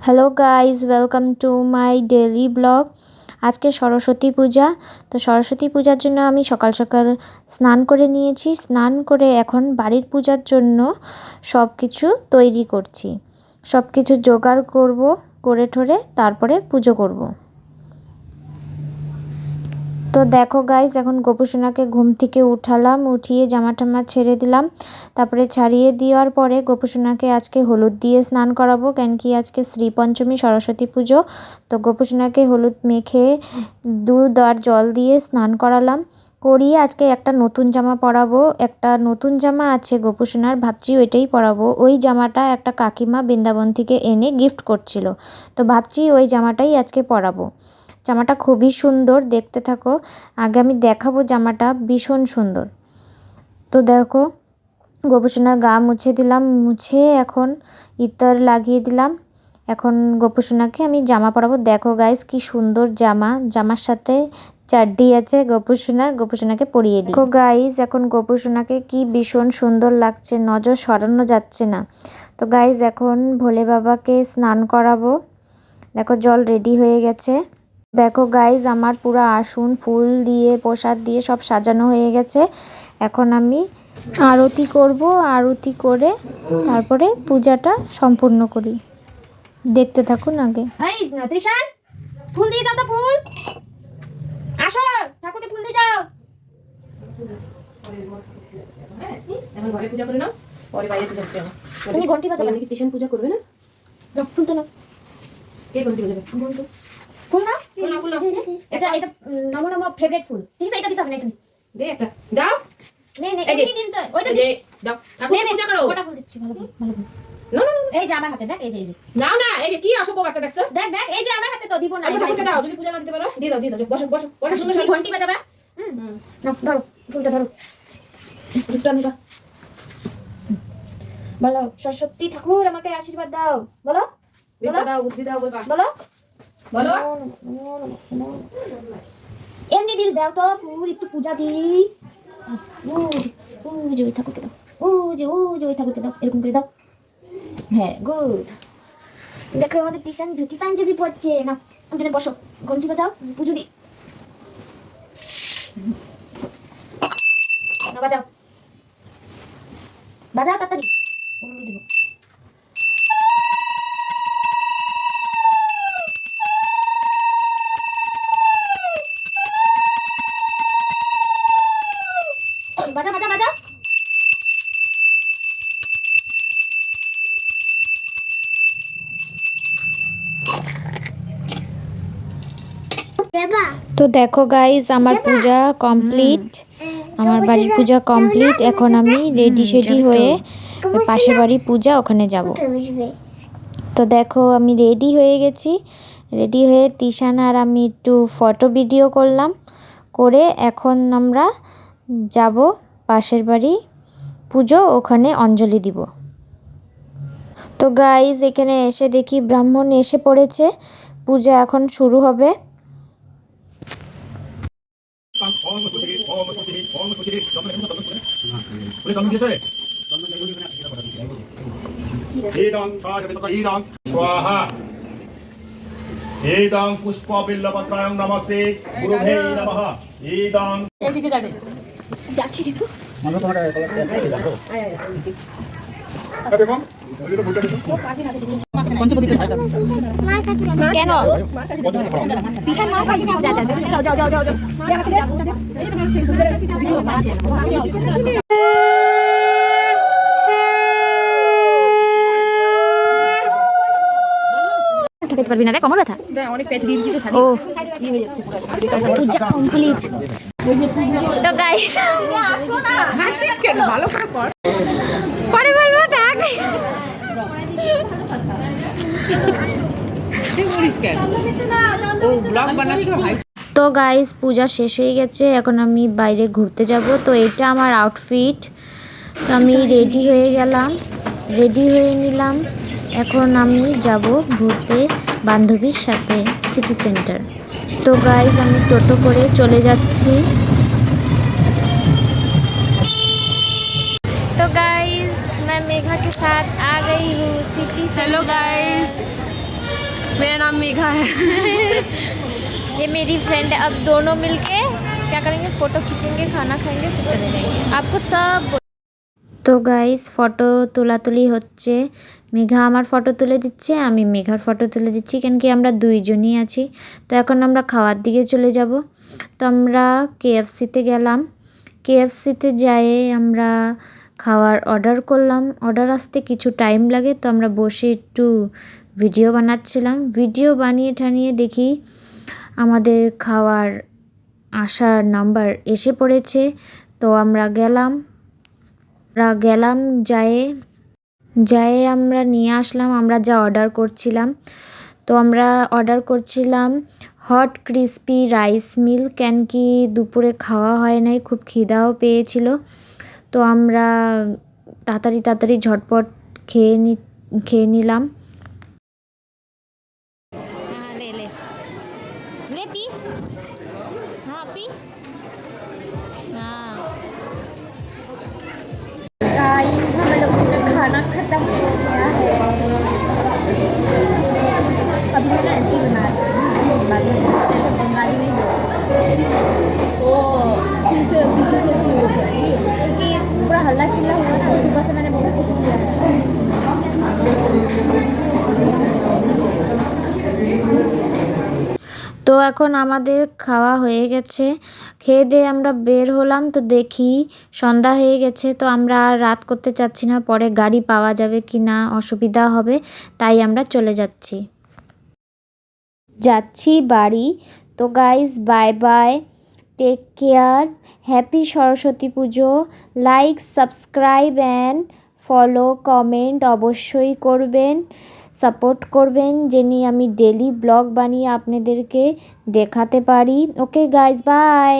Hello guys, welcome to my daily blog. আজকে সরস্বতী পূজা। তো সরস্বতী পূজার জন্য আমি সকাল সকাল স্নান করে নিয়েছি। স্নান করে এখন বাড়ির পূজার জন্য সব কিছু তৈরি করছি। সব কিছু জোগাড় করব, করে ঠোরে তারপরে পুজো করব। তো দেখো গাইজ, এখন গোপুসোনাকে ঘুম থেকে উঠালাম, উঠিয়ে জামা টামা ছেড়ে দিলাম। তারপরে ছাড়িয়ে দেওয়ার পরে গোপুসোনাকে আজকে হলুদ দিয়ে স্নান করাবো, কেন কি আজকে শ্রী পঞ্চমী সরস্বতী পুজো। তো গোপুসোনাকে হলুদ মেখে দুধ আর জল দিয়ে স্নান করালাম, করিয়ে আজকে একটা নতুন জামা পরাবো। একটা নতুন জামা আছে গোপুসোনার, ভাবছি ওইটাই পরাবো। ওই জামাটা একটা কাকিমা বৃন্দাবন থেকে এনে গিফট করছিল, তো ভাবছি ওই জামাটাই আজকে পরাবো। জামাটা খুবই সুন্দর, দেখতে থাকো। আগে আমি দেখাবো জামাটা, ভীষণ সুন্দর। তো দেখো, গোপুসোনার গা মুছে দিলাম, মুছে এখন ইতর লাগিয়ে দিলাম। এখন গোপুসোনাকে আমি জামা পরাবো। দেখো গাইস, কি সুন্দর জামা, জামার সাথে চাড্ডি আছে গোপুসোনার, গোপুসোনাকে পরিয়ে দিই। দেখো গাইস, এখন গোপুসোনাকে কি ভীষণ সুন্দর লাগছে, নজর সরানো যাচ্ছে না। তো গাইস, এখন ভোলে বাবাকে স্নান করাবো। দেখো জল রেডি হয়ে গেছে। দেখো গাইজ, আমার পুরো আসন ফুল দিয়ে প্রসাদ দিয়ে সব সাজানো হয়ে গেছে। এখন আমি আরতি করব, আরতি করে তারপরে পূজাটা সম্পূর্ণ করি। দেখতে থাকুন আগে। এই ত্রিশান, ফুল দিয়ে যাও তো, ফুল আসো, ঠাকুরকে ফুল দিয়ে যাও। এখন ঘরে পূজা করে নাও, পরে বাইরে পূজা করতে হবে। তুমি ঘন্টি বাজাবে নাকি ত্রিশান পূজা করবে না? ফুলটা নাও। কে ঘন্টি বাজাবে? ঘন্টি ফুল না, ফুল নাও। এটা এটা নমো নমো ফেভারিট ফুল। ঠিক আছে, এটা দিতে হবে না, এখানে দে একটা দাও। নে নে, এই যে, এমনি দিন তো ওইটা এই যে দাও, ঠাকুরকে পূজা করো। ওটা ফুল দিচ্ছি, ভালো ভালো ভালো। না না না, এই যে আমার হাতে, দেখ, এই যে নাও না, এই যে কি অসভ্য বাচ্চা দেখতো। দেখ দেখ, এই যে আমার হাতে, তো দিব না। আমি ঠাকুরকে দাও, যদি পূজা না দিতে পারো দিয়ে দাও, দিয়ে দাও। বসো বসো বসো, সুন্দর তুমি সুন্দর ঘন্টি বাজাবে। নাও ধরো, ফুলটা ধরো। ফুলটা নিবা। বলো, সরস্বতী ঠাকুর আমাকে আশীর্বাদ দাও। বলো বিদ্যা দাও, বুদ্ধি দাও, বলবা। বলো বলো। এমনি দিল দাও তো ফুল, একটু পূজা দিই। ও যে ওই ঠাকুরকে দাও, ও যে ওই ঠাকুরকে দাও, এরকম করে দাও। হ্যাঁ, গুড। দেখো আমাদের টিশান ধুতি পাঞ্জাবি পরছে না। ওখানে বসো, ঘন্টি বাজাও, পুজো দিই। বাজাও বাজাও তাড়াতাড়ি, দিব। বাজা বাজা বাজা। তো দেখো গাইজ, আমার পূজা কমপ্লিট, আমার বাড়ির পূজা কমপ্লিট। এখন আমি রেডি সেডি হয়ে পাশের বাড়ি পূজা, ওখানে যাব। তো দেখো, আমি রেডি হয়ে গেছি। রেডি হয়ে তিশান আর আমি একটু ফটো ভিডিও করলাম, করে এখন আমরা যাব পাশের বাড়ি পুজো, ওখানে অঞ্জলি দিব। তো গাইজ, এখানে এসে দেখি ব্রাহ্মণ এসে পড়েছে, পূজা এখন শুরু হবে। एदं पुष्पबिल्लपत्रायं नमस्ते गुरुभे नमः एदं এদিকে যাবে। যাচ্ছি কিন্তু দেখুন ওই তো বুঝতে পেরেছো পঞ্চপতিতে ভাই কেন বিশাল মার কাছে যাও যাও যাও যাও যাও যাও যাও। ঠেকাতে পারবি না রে, কোমর ব্যথা। অনেক পেজ দিয়ে দিতে ও কি হয়ে যাচ্ছে পুরো। পূজা কমপ্লিট। তো গাইস, হাসিস কেন? ভালো করে পড়। পরে বলবো, থাক। তুই বলিস কেন? ও ব্লগ বানাচ্ছ ভাই। তো গাইস, পূজা শেষ হয়ে গেছে, এখন আমি বাইরে ঘুরতে যাব। তো এটা আমার আউটফিট। তো আমি রেডি হয়ে গেলাম, রেডি হয়ে নিলাম। এখন আমি যাব ঘুরতে বান্ধবীর সাথে সিটি সেন্টার। तो गाइस আমি টোটো করে চলে যাচ্ছি। तो गाइस, मैं मेघा के साथ आ गई हूँ सिटी। हेलो गाइस, मेरा नाम मेघा है। ये मेरी फ्रेंड है। अब दोनों मिलके क्या करेंगे, फ़ोटो खींचेंगे, खाना खाएंगे, फिर चले जाएंगे। आपको सब তো গাইস ফটো তোলাতুলি হচ্ছে। মেঘা আমার ফটো তুলে দিচ্ছে, আমি মেঘার ফটো তুলে দিচ্ছি, কেন কি আমরা দুইজনই আছি। তো এখন আমরা খাওয়ার দিকে চলে যাব। তো আমরা কেএফসিতে গেলাম। কেএফসিতে যেয়ে আমরা খাওয়ার অর্ডার করলাম। অর্ডার আসতে কিছু টাইম লাগে, তো আমরা বসে একটু ভিডিও বানাচ্ছিলাম। ভিডিও বানিয়ে ঠানিয়ে দেখি আমাদের খাওয়ার আসার নাম্বার এসে পড়েছে। তো আমরা গেলাম যেয়ে আমরা নিয়ে আসলাম আমরা যা অর্ডার করছিলাম। তো আমরা অর্ডার করছিলাম হট ক্রিস্পি রাইস মিল, কেন কি দুপুরে খাওয়া হয় নাই, খুব খিদাও পেয়েছিল। তো আমরা তাড়াতাড়ি ঝটপট খেয়ে নিলাম। ले ले ले पी, हाँ पी, हाँ। गाइस हम लोगों का खाना खत्म हो गया है। अभी मैं ऐसे बना रही हूँ बंगाली में ओ पीछे से क्योंकि पूरा हल्ला चिल्ला हुआ ना, सुबह से मैंने बहुत कुछ किया है। তো এখন আমাদের খাওয়া হয়ে গেছে, খেয়ে দিয়ে আমরা বের হলাম। তো দেখি সন্ধ্যা হয়ে গেছে, তো আমরা আর রাত করতে চাচ্ছি না, পরে গাড়ি পাওয়া যাবে কি না অসুবিধা হবে, তাই আমরা চলে যাচ্ছি বাড়ি। তো guys bye bye, take care, happy Saraswati Puja. Like subscribe and follow comment অবশ্যই করবেন, সাপোর্ট করবেন, যিনি আমি ডেলি ব্লগ বানিয়ে আপনাদেরকে দেখাতে পারি। Okay guys, by.